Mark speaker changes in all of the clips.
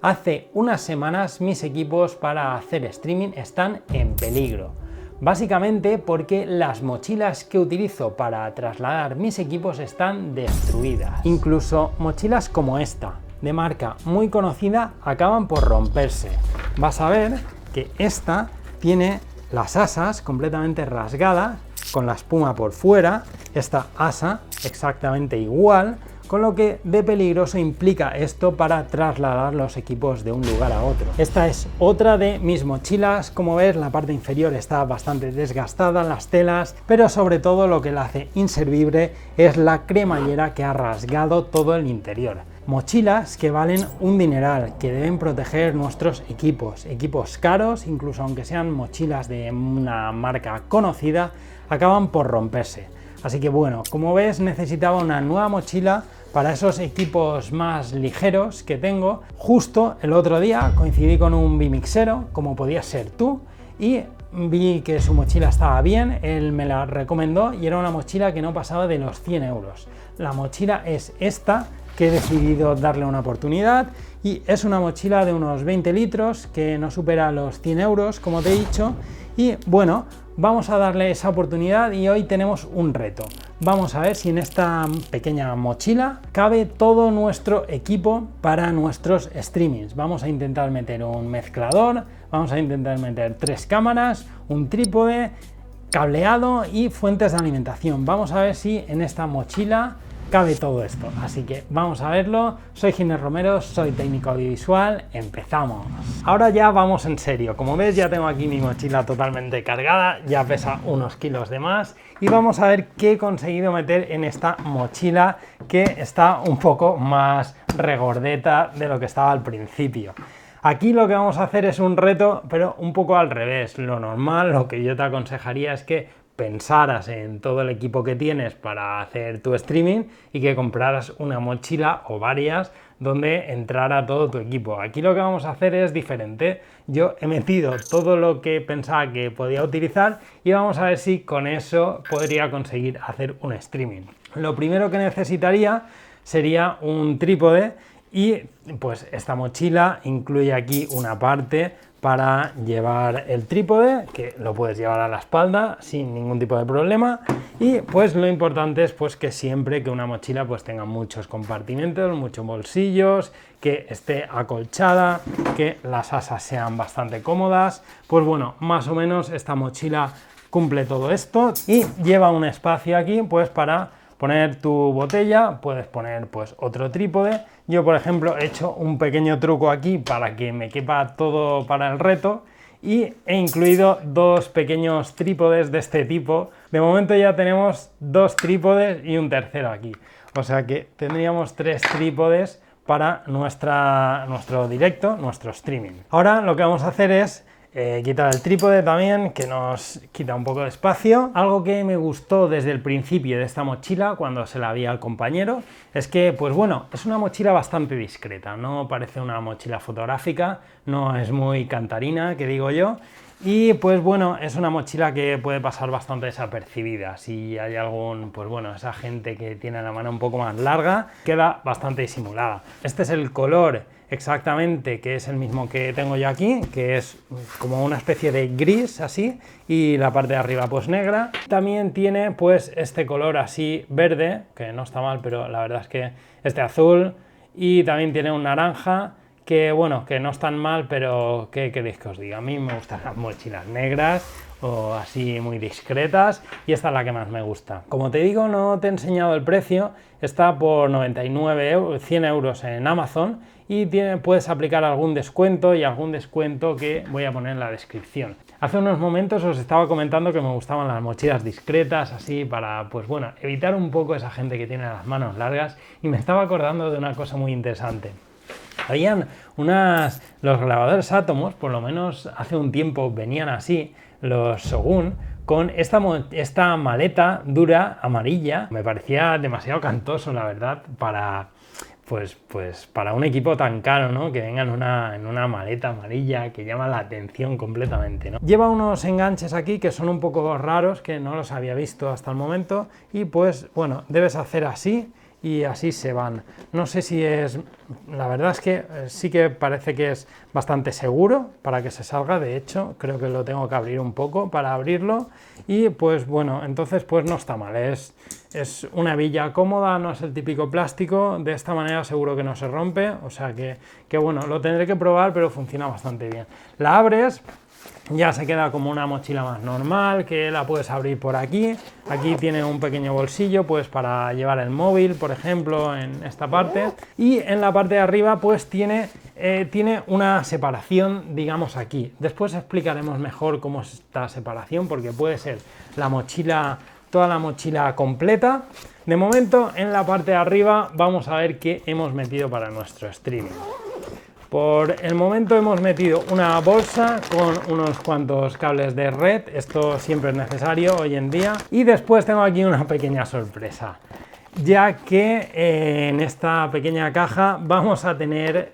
Speaker 1: Hace unas semanas mis equipos para hacer streaming están en peligro. Básicamente porque las mochilas que utilizo para trasladar mis equipos están destruidas. Incluso mochilas como esta, de marca muy conocida, acaban por romperse. Vas a ver que esta tiene las asas completamente rasgadas, con la espuma por fuera, esta asa exactamente igual, con lo que de peligroso implica esto para trasladar los equipos de un lugar a otro. Esta es otra de mis mochilas. Como ves, la parte inferior está bastante desgastada, las telas, pero sobre todo lo que la hace inservible es la cremallera que ha rasgado todo el interior. Mochilas que valen un dineral, que deben proteger nuestros equipos caros, incluso aunque sean mochilas de una marca conocida, acaban por romperse. Así que bueno, como ves, necesitaba una nueva mochila para esos equipos más ligeros que tengo. Justo el otro día coincidí con un bimixero, como podías ser tú, y vi que su mochila estaba bien, él me la recomendó y era una mochila que no pasaba de los 100 euros. La mochila es esta, que he decidido darle una oportunidad, y es una mochila de unos 20 litros que no supera los 100 euros, como te he dicho, y bueno, vamos a darle esa oportunidad y hoy tenemos un reto. Vamos a ver si en esta pequeña mochila cabe todo nuestro equipo para nuestros streamings. Vamos a intentar meter un mezclador, vamos a intentar meter 3 cámaras, un trípode, cableado y fuentes de alimentación. Vamos a ver si en esta mochila cabe todo esto, así que vamos a verlo. Soy Ginés Romero, soy técnico audiovisual, empezamos. Ahora ya vamos en serio. Como ves, ya tengo aquí mi mochila totalmente cargada, ya pesa unos kilos de más y vamos a ver qué he conseguido meter en esta mochila, que está un poco más regordeta de lo que estaba al principio. Aquí lo que vamos a hacer es un reto, pero un poco al revés. Lo normal, lo que yo te aconsejaría es que pensaras en todo el equipo que tienes para hacer tu streaming y que compraras una mochila o varias donde entrara todo tu equipo. Aquí lo que vamos a hacer es diferente. Yo he metido todo lo que pensaba que podía utilizar y vamos a ver si con eso podría conseguir hacer un streaming. Lo primero que necesitaría sería un trípode y pues esta mochila incluye aquí una parte para llevar el trípode, que lo puedes llevar a la espalda sin ningún tipo de problema, y pues lo importante es pues que siempre que una mochila pues tenga muchos compartimentos, muchos bolsillos, que esté acolchada, que las asas sean bastante cómodas. Pues bueno, más o menos esta mochila cumple todo esto y lleva un espacio aquí pues para poner tu botella, puedes poner pues otro trípode. Yo por ejemplo he hecho un pequeño truco aquí para que me quepa todo para el reto y he incluido 2 pequeños trípodes de este tipo. De momento ya tenemos 2 trípodes y un tercero aquí, o sea que tendríamos 3 trípodes para nuestro directo, nuestro streaming. Ahora lo que vamos a hacer es quitar el trípode también, que nos quita un poco de espacio. Algo que me gustó desde el principio de esta mochila, cuando se la vi al compañero, es que, pues bueno, es una mochila bastante discreta, no parece una mochila fotográfica, no es muy cantarina, que digo yo, y pues bueno, es una mochila que puede pasar bastante desapercibida. Si hay algún, pues bueno, esa gente que tiene la mano un poco más larga, queda bastante disimulada. Este es el color exactamente, que es el mismo que tengo yo aquí, que es como una especie de gris así, y la parte de arriba pues negra. También tiene pues este color así verde, que no está mal, pero la verdad es que este azul, y también tiene un naranja, que bueno, que no están mal, pero ¿qué queréis que os diga? A mí me gustan las mochilas negras o así muy discretas, y esta es la que más me gusta. Como te digo, no te he enseñado el precio, está por 99 euros, 100 euros en Amazon, y puedes aplicar algún descuento, y algún descuento que voy a poner en la descripción. Hace unos momentos os estaba comentando que me gustaban las mochilas discretas, así para, pues bueno, evitar un poco esa gente que tiene las manos largas, y me estaba acordando de una cosa muy interesante. Habían los grabadores Atomos, por lo menos hace un tiempo venían así, los Shogun, con esta maleta dura amarilla. Me parecía demasiado cantoso, la verdad, para un equipo tan caro, ¿no? Que venga en una maleta amarilla que llama la atención completamente, ¿no? Lleva unos enganches aquí que son un poco raros, que no los había visto hasta el momento, y pues bueno, debes hacer así y así se van. No sé si es, la verdad es que sí que parece que es bastante seguro para que se salga, de hecho creo que lo tengo que abrir un poco para abrirlo y pues bueno, entonces pues no está mal, es una hebilla cómoda, no es el típico plástico, de esta manera seguro que no se rompe, o sea que bueno, lo tendré que probar, pero funciona bastante bien. La abres, ya se queda como una mochila más normal, que la puedes abrir por aquí. Aquí tiene un pequeño bolsillo pues para llevar el móvil, por ejemplo, en esta parte. Y en la parte de arriba pues tiene una separación, digamos, aquí. Después explicaremos mejor cómo es esta separación, porque puede ser la mochila, toda la mochila completa. De momento, en la parte de arriba vamos a ver qué hemos metido para nuestro streaming. Por el momento hemos metido una bolsa con unos cuantos cables de red, esto siempre es necesario hoy en día. Y después tengo aquí una pequeña sorpresa, ya que en esta pequeña caja vamos a tener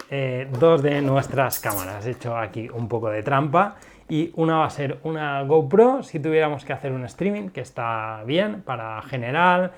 Speaker 1: dos de nuestras cámaras. He hecho aquí un poco de trampa y una va a ser una GoPro si tuviéramos que hacer un streaming, que está bien para general,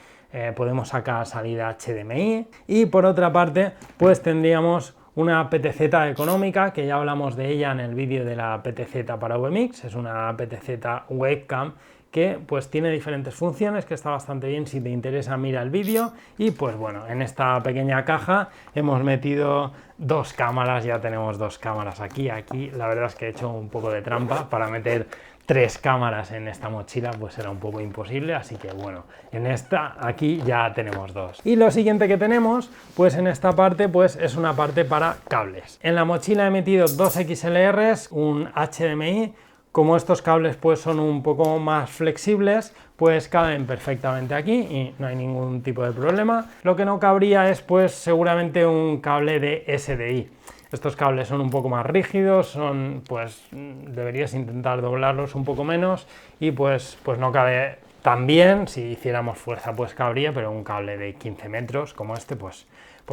Speaker 1: podemos sacar salida HDMI, y por otra parte pues tendríamos una PTZ económica, que ya hablamos de ella en el vídeo de la PTZ para VMix. Es una PTZ webcam que pues tiene diferentes funciones, que está bastante bien. Si te interesa, mira el vídeo. Y pues bueno, en esta pequeña caja hemos metido dos cámaras, ya tenemos dos cámaras aquí. La verdad es que he hecho un poco de trampa para meter tres cámaras en esta mochila, pues era un poco imposible, así que bueno, en esta aquí ya tenemos dos. Y lo siguiente que tenemos pues en esta parte pues es una parte para cables. En la mochila he metido dos XLRs, un HDMI. Como estos cables pues son un poco más flexibles, pues caben perfectamente aquí y no hay ningún tipo de problema. Lo que no cabría es pues seguramente un cable de SDI. Estos cables son un poco más rígidos, pues deberías intentar doblarlos un poco menos y pues no cabe tan bien. Si hiciéramos fuerza pues cabría, pero un cable de 15 metros como este pues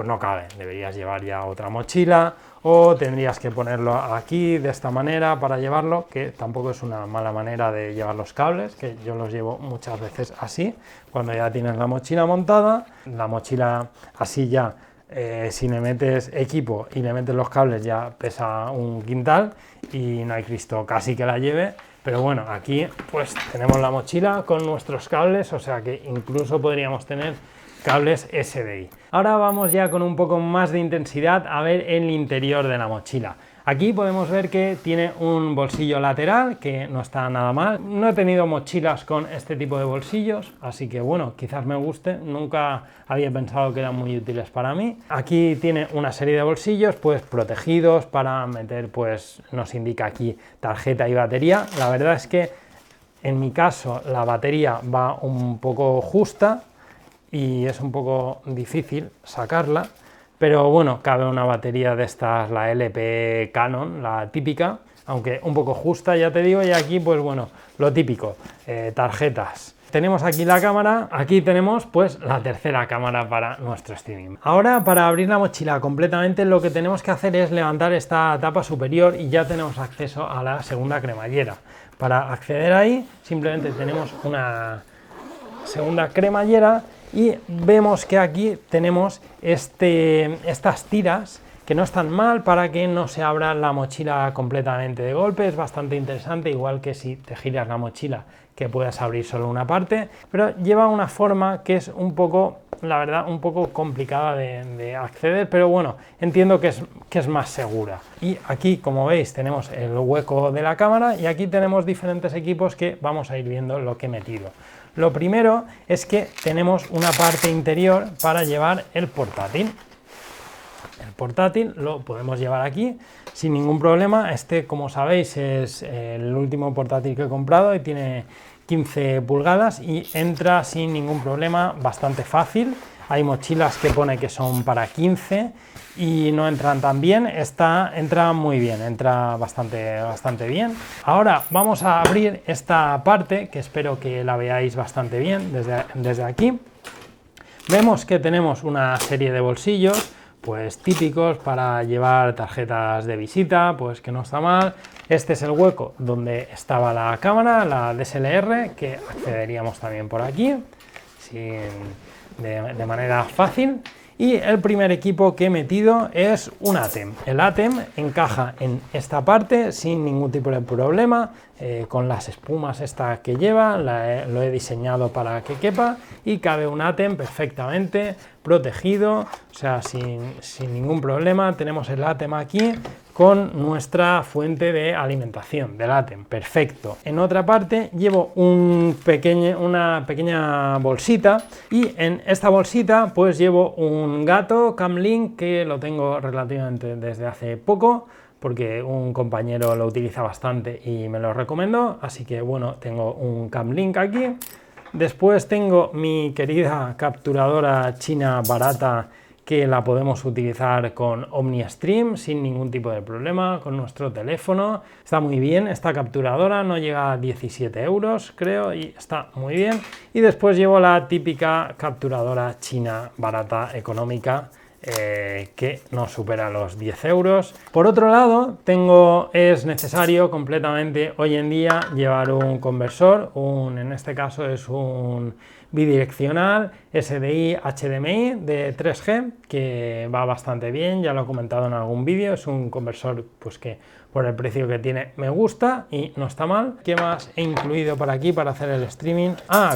Speaker 1: no cabe. Deberías llevar ya otra mochila o tendrías que ponerlo aquí de esta manera para llevarlo, que tampoco es una mala manera de llevar los cables, que yo los llevo muchas veces así. Cuando ya tienes la mochila montada, la mochila así ya, si le metes equipo y le metes los cables ya pesa un quintal y no hay Cristo casi que la lleve. Pero bueno, aquí pues tenemos la mochila con nuestros cables, o sea que incluso podríamos tener cables SDI. Ahora vamos ya con un poco más de intensidad a ver el interior de la mochila. Aquí podemos ver que tiene un bolsillo lateral, que no está nada mal. No he tenido mochilas con este tipo de bolsillos, así que bueno, quizás me guste. Nunca había pensado que eran muy útiles para mí. Aquí tiene una serie de bolsillos pues protegidos para meter, pues nos indica aquí tarjeta y batería. La verdad es que en mi caso la batería va un poco justa y es un poco difícil sacarla, pero bueno, cabe una batería de estas, la LP Canon, la típica, aunque un poco justa, ya te digo. Y aquí pues bueno, lo típico, tarjetas. Tenemos aquí la cámara, aquí tenemos pues la tercera cámara para nuestro streaming. Ahora, para abrir la mochila completamente, lo que tenemos que hacer es levantar esta tapa superior y ya tenemos acceso a la segunda cremallera. Para acceder ahí simplemente tenemos una segunda cremallera y vemos que aquí tenemos estas tiras que no están mal para que no se abra la mochila completamente de golpe. Es bastante interesante, igual que si te giras la mochila, que puedas abrir solo una parte, pero lleva una forma que es un poco, la verdad, un poco complicada de acceder, pero bueno, entiendo que es más segura. Y aquí, como veis, tenemos el hueco de la cámara y aquí tenemos diferentes equipos que vamos a ir viendo lo que he metido. Lo primero es que tenemos una parte interior para llevar el portátil. El portátil lo podemos llevar aquí sin ningún problema. Este, como sabéis, es el último portátil que he comprado y tiene 15 pulgadas y entra sin ningún problema, bastante fácil. Hay mochilas que pone que son para 15 y no entran tan bien. Esta entra muy bien, entra bastante bien. Ahora vamos a abrir esta parte, que espero que la veáis bastante bien desde aquí. Vemos que tenemos una serie de bolsillos pues típicos para llevar tarjetas de visita, pues que no está mal. Este es el hueco donde estaba la cámara, la DSLR, que accederíamos también por aquí de manera fácil. Y el primer equipo que he metido es un ATEM. El ATEM encaja en esta parte sin ningún tipo de problema, con las espumas estas que lleva, lo he diseñado para que quepa y cabe un ATEM perfectamente protegido, o sea, sin ningún problema. Tenemos el ATEM aquí con nuestra fuente de alimentación del ATEM, perfecto. En otra parte llevo una pequeña bolsita y en esta bolsita pues llevo un gato Camlink que lo tengo relativamente desde hace poco, porque un compañero lo utiliza bastante y me lo recomendó, así que bueno, tengo un Camlink aquí. Después tengo mi querida capturadora china barata, que la podemos utilizar con OmniStream sin ningún tipo de problema, con nuestro teléfono. Está muy bien esta capturadora, no llega a 17 euros creo, y está muy bien. Y después llevo la típica capturadora china barata económica, que no supera los 10 euros. Por otro lado, es necesario completamente hoy en día llevar un conversor, en este caso es un bidireccional SDI HDMI de 3G, que va bastante bien, ya lo he comentado en algún vídeo. Es un conversor pues que por el precio que tiene me gusta y no está mal. ¿Qué más he incluido por aquí para hacer el streaming?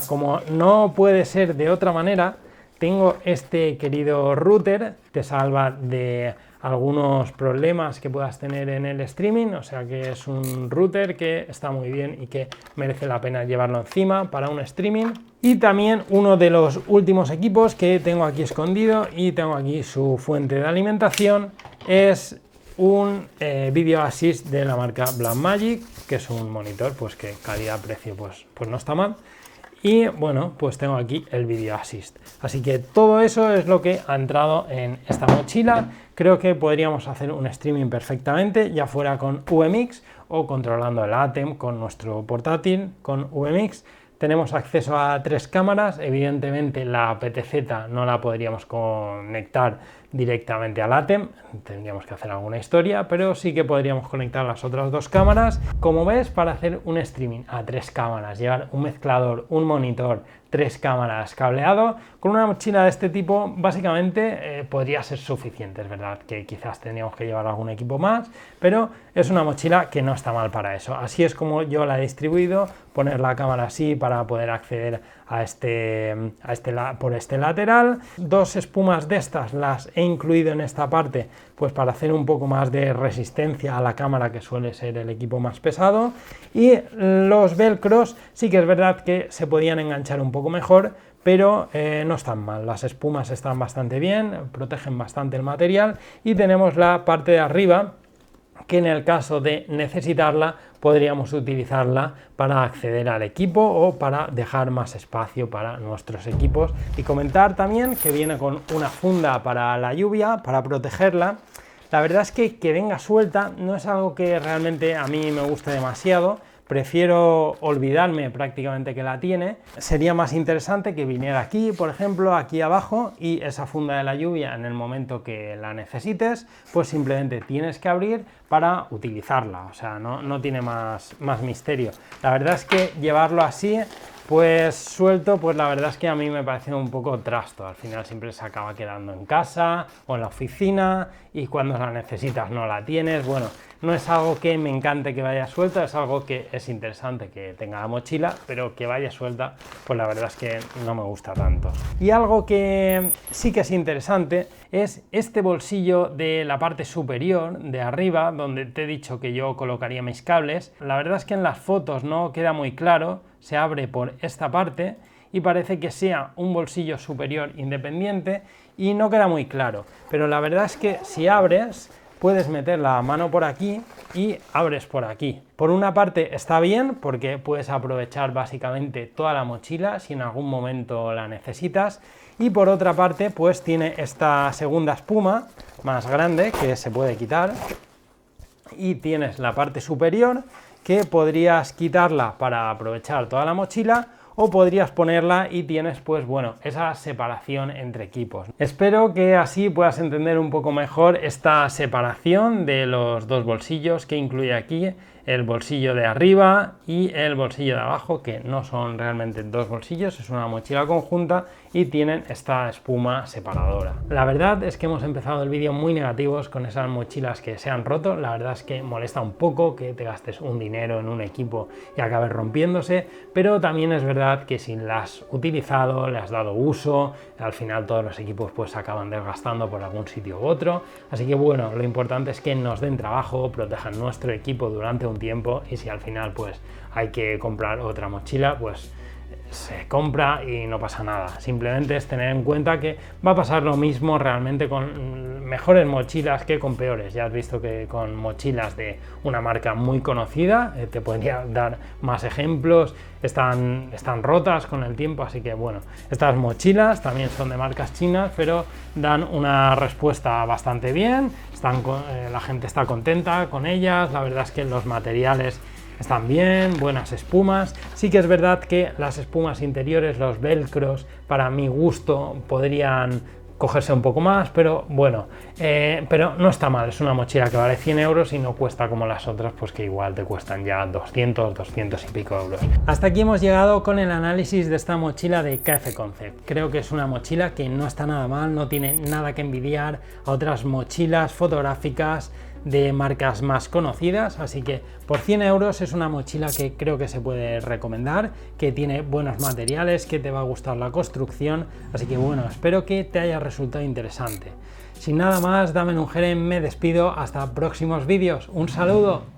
Speaker 1: Como no puede ser de otra manera, tengo este querido router, te salva de algunos problemas que puedas tener en el streaming, o sea que es un router que está muy bien y que merece la pena llevarlo encima para un streaming. Y también uno de los últimos equipos que tengo aquí escondido y tengo aquí su fuente de alimentación es un Video Assist de la marca Blackmagic, que es un monitor pues que calidad-precio pues no está mal. Y bueno, pues tengo aquí el Video Assist. Así que todo eso es lo que ha entrado en esta mochila. Creo que podríamos hacer un streaming perfectamente, ya fuera con VMix o controlando el ATEM con nuestro portátil con VMix. Tenemos acceso a 3 cámaras, evidentemente la PTZ no la podríamos conectar directamente al ATEM, tendríamos que hacer alguna historia, pero sí que podríamos conectar las otras 2 cámaras. Como ves, para hacer un streaming a 3 cámaras, llevar un mezclador, un monitor, 3 cámaras, cableado, con una mochila de este tipo básicamente podría ser suficiente. Es verdad que quizás tendríamos que llevar algún equipo más, pero es una mochila que no está mal para eso. Así es como yo la he distribuido, poner la cámara así para poder acceder por este lateral. 2 espumas de estas las he incluido en esta parte pues para hacer un poco más de resistencia a la cámara, que suele ser el equipo más pesado. Y los velcros sí que es verdad que se podían enganchar un poco mejor, pero no están mal. Las espumas están bastante bien, protegen bastante el material. Y tenemos la parte de arriba, que en el caso de necesitarla podríamos utilizarla para acceder al equipo o para dejar más espacio para nuestros equipos. Y comentar también que viene con una funda para la lluvia, para protegerla. La verdad es que venga suelta no es algo que realmente a mí me guste demasiado. Prefiero olvidarme prácticamente que la tiene. Sería más interesante que viniera aquí, por ejemplo, aquí abajo, y esa funda de la lluvia, en el momento que la necesites, pues simplemente tienes que abrir para utilizarla. O sea, no tiene más misterio. La verdad es que llevarlo así, pues suelto, pues la verdad es que a mí me parece un poco trasto. Al final siempre se acaba quedando en casa o en la oficina, y cuando la necesitas no la tienes. Bueno, no es algo que me encante que vaya suelta, es algo que es interesante que tenga la mochila, pero que vaya suelta, pues la verdad es que no me gusta tanto. Y algo que sí que es interesante es este bolsillo de la parte superior de arriba, donde te he dicho que yo colocaría mis cables. La verdad es que en las fotos no queda muy claro, se abre por esta parte y parece que sea un bolsillo superior independiente y no queda muy claro, pero la verdad es que si abres puedes meter la mano por aquí y abres por aquí. Por una parte está bien porque puedes aprovechar básicamente toda la mochila si en algún momento la necesitas, y por otra parte pues tiene esta segunda espuma más grande que se puede quitar, y tienes la parte superior que podrías quitarla para aprovechar toda la mochila, o podrías ponerla y tienes pues bueno esa separación entre equipos. Espero que así puedas entender un poco mejor esta separación de los 2 bolsillos que incluye aquí, el bolsillo de arriba y el bolsillo de abajo, que no son realmente 2 bolsillos, es una mochila conjunta y tienen esta espuma separadora. La verdad es que hemos empezado el vídeo muy negativos con esas mochilas que se han roto. La verdad es que molesta un poco que te gastes un dinero en un equipo y acabes rompiéndose, pero también es verdad que si las has utilizado, le has dado uso, al final todos los equipos pues se acaban desgastando por algún sitio u otro. Así que bueno, lo importante es que nos den trabajo, protejan nuestro equipo durante un tiempo, y si al final pues hay que comprar otra mochila, pues se compra y no pasa nada. Simplemente es tener en cuenta que va a pasar lo mismo realmente con mejores mochilas que con peores. Ya has visto que con mochilas de una marca muy conocida, te podría dar más ejemplos, están rotas con el tiempo, así que bueno, estas mochilas también son de marcas chinas, pero dan una respuesta bastante bien, la gente está contenta con ellas. La verdad es que los materiales están bien, buenas espumas. Sí que es verdad que las espumas interiores, los velcros, para mi gusto podrían cogerse un poco más, pero bueno, pero no está mal. Es una mochila que vale 100 euros y no cuesta como las otras, pues que igual te cuestan ya 200 y pico euros. Hasta aquí hemos llegado con el análisis de esta mochila de KF Concept. Creo que es una mochila que no está nada mal, no tiene nada que envidiar a otras mochilas fotográficas de marcas más conocidas, así que por 100 euros es una mochila que creo que se puede recomendar, que tiene buenos materiales, que te va a gustar la construcción, así que bueno, espero que te haya resultado interesante. Sin nada más, Dame un Gerent, me despido, hasta próximos vídeos, un saludo.